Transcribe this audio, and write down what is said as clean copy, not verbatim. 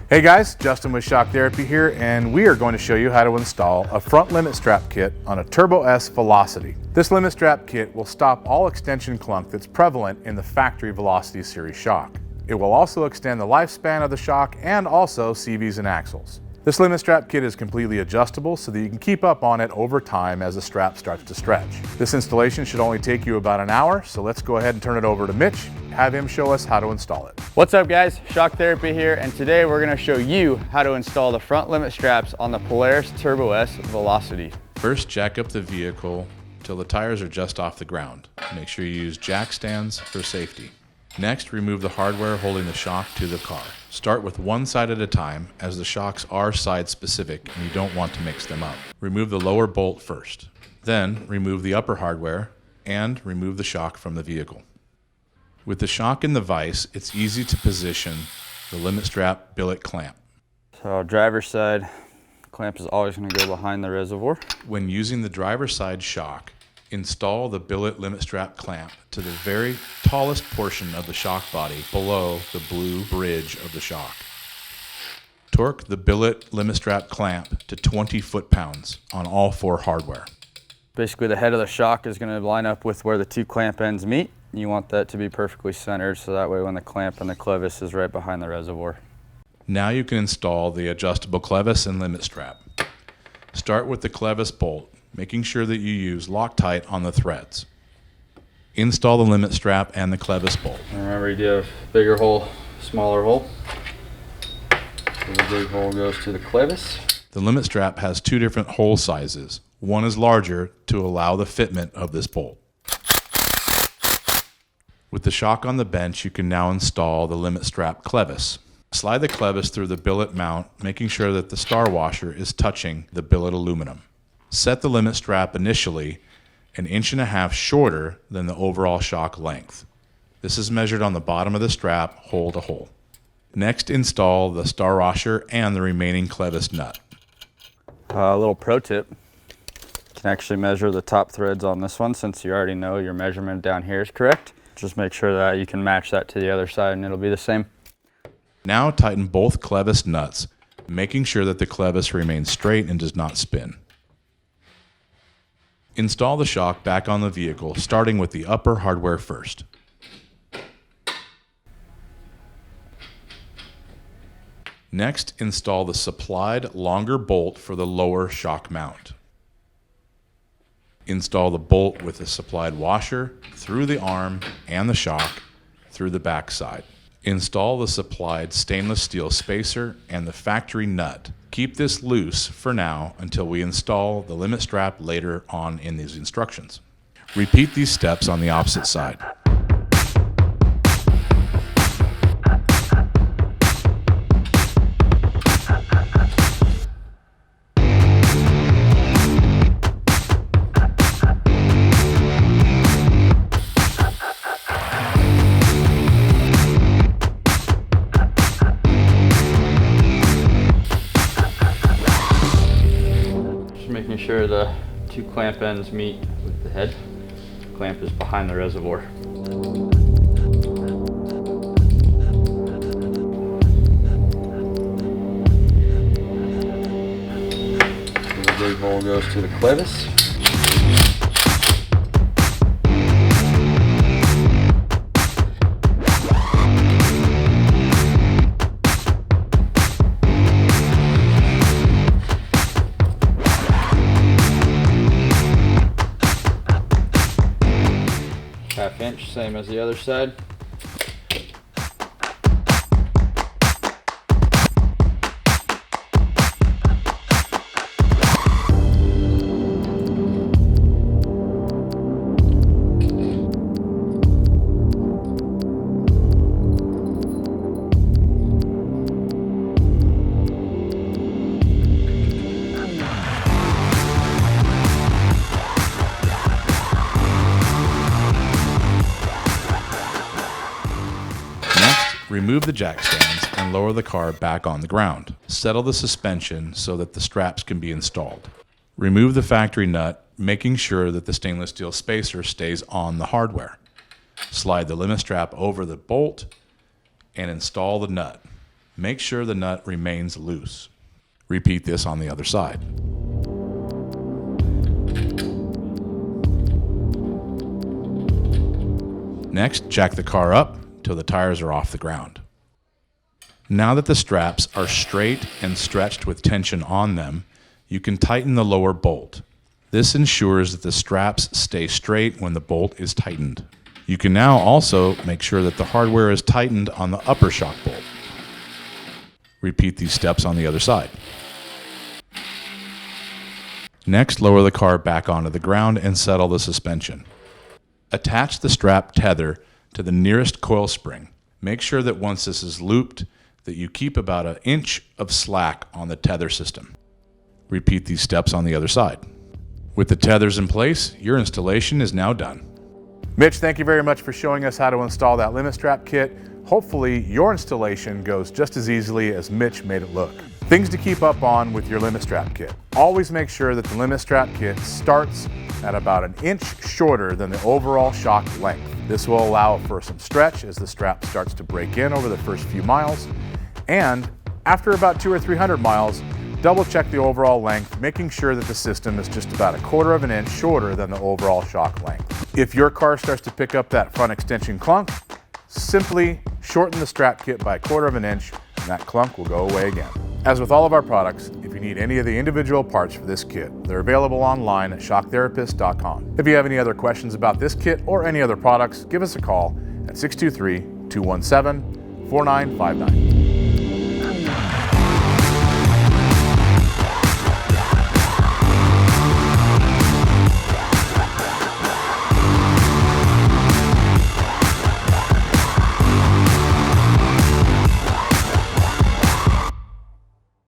Hey guys, Justin with Shock Therapy here, and we are going to show you how to install a front limit strap kit on a Turbo S Velocity. This limit strap kit will stop all extension clunk that's prevalent in the factory Velocity series shock. It will also extend the lifespan of the shock and also CVs and axles. This limit strap kit is completely adjustable so that you can keep up on it over time as the strap starts to stretch. This installation should only take you about an hour, so let's go ahead and turn it over to Mitch, have him show us how to install it. What's up guys, Shock Therapy here, and today we're going to show you how to install the front limit straps on the Polaris Turbo S Velocity. First, jack up the vehicle till the tires are just off the ground. Make sure you use jack stands for safety. Next, remove the hardware holding the shock to the car. Start with one side at a time, as the shocks are side specific and you don't want to mix them up. Remove the lower bolt first. Then, remove the upper hardware and remove the shock from the vehicle. With the shock in the vise, it's easy to position the limit strap billet clamp. So driver's side clamp is always going to go behind the reservoir. When using the driver's side shock, install the billet limit strap clamp to the very tallest portion of the shock body below the blue bridge of the shock. Torque the billet limit strap clamp to 20 foot-pounds on all four hardware. Basically the head of the shock is going to line up with where the two clamp ends meet. You want that to be perfectly centered so that way when the clamp and the CLEVIS is right behind the reservoir. Now you can install the adjustable CLEVIS and limit strap. Start with the CLEVIS bolt, making sure that you use LOCTITE on the threads. Install the limit strap and the CLEVIS bolt. And remember, you do have bigger hole, smaller hole. So the big hole goes to the CLEVIS. The limit strap has two different hole sizes. One is larger to allow the fitment of this bolt. With the shock on the bench, you can now install the limit strap CLEVIS. Slide the CLEVIS through the billet mount, making sure that the star washer is touching the billet aluminum. Set the limit strap initially 1.5 inches shorter than the overall shock length. This is measured on the bottom of the strap, hole to hole. Next, install the star washer and the remaining CLEVIS nut. A little pro tip, you can actually measure the top threads on this one since you already know your measurement down here is correct. Just make sure that you can match that to the other side and it'll be the same. Now tighten both CLEVIS nuts, making sure that the CLEVIS remains straight and does not spin. Install the shock back on the vehicle, starting with the upper hardware first. Next, install the supplied longer bolt for the lower shock mount. Install the bolt with the supplied washer through the arm and the shock through the back side. Install the supplied stainless steel spacer and the factory nut. Keep this loose for now until we install the limit strap later on in these instructions. Repeat these steps on the opposite side. Making sure the two clamp ends meet with the head. The clamp is behind the reservoir. So the big hole goes to the CLEVIS. Half inch, same as the other side. Remove the jack stands and lower the car back on the ground. Settle the suspension so that the straps can be installed. Remove the factory nut, making sure that the stainless steel spacer stays on the hardware. Slide the limit strap over the bolt and install the nut. Make sure the nut remains loose. Repeat this on the other side. Next, jack the car up till the tires are off the ground. Now that the straps are straight and stretched with tension on them, you can tighten the lower bolt. This ensures that the straps stay straight when the bolt is tightened. You can now also make sure that the hardware is tightened on the upper shock bolt. Repeat these steps on the other side. Next, lower the car back onto the ground and settle the suspension. Attach the strap tether to the nearest coil spring. Make sure that once this is looped, that you keep about an inch of slack on the tether system. Repeat these steps on the other side. With the tethers in place, your installation is now done. Mitch, thank you very much for showing us how to install that limit strap kit. Hopefully your installation goes just as easily as Mitch made it look. Things to keep up on with your limit strap kit. Always make sure that the limit strap kit starts at about an inch shorter than the overall shock length. This will allow for some stretch as the strap starts to break in over the first few miles. And after about 200 or 300 miles, double check the overall length, making sure that the system is just about 1/4 of an inch shorter than the overall shock length. If your car starts to pick up that front extension clunk, simply shorten the strap kit by 1/4 of an inch and that clunk will go away again. As with all of our products, if you need any of the individual parts for this kit, they're available online at shocktherapist.com. If you have any other questions about this kit or any other products, give us a call at 623-217-4959.